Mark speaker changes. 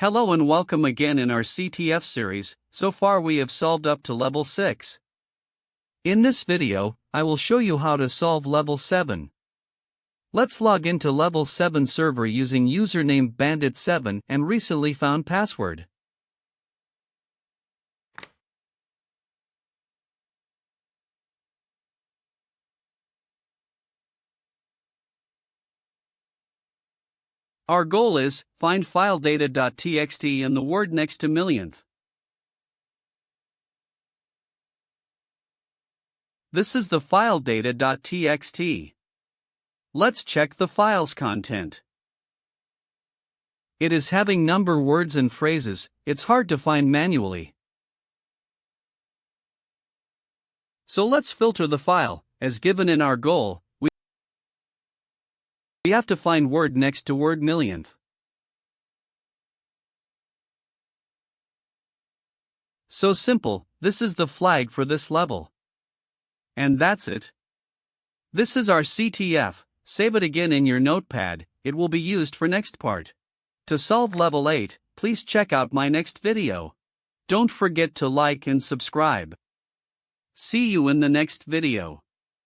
Speaker 1: Hello and welcome again in our CTF series. So far we have solved up to level 6. In this video, I will show you how to solve level 7. Let's log into level 7 server using username Bandit7 and recently found password. Our goal is, find file data.txt and the word next to millionth. This is the file data.txt. Let's check the file's content. It is having number words and phrases, it's hard to find manually. So let's filter the file, as given in our goal. We have to find word next to word millionth. So simple, this is the flag for this level. And that's it. This is our CTF, save it again in your notepad, it will be used for next part. To solve level 8, please check out my next video. Don't forget to like and subscribe. See you in the next video.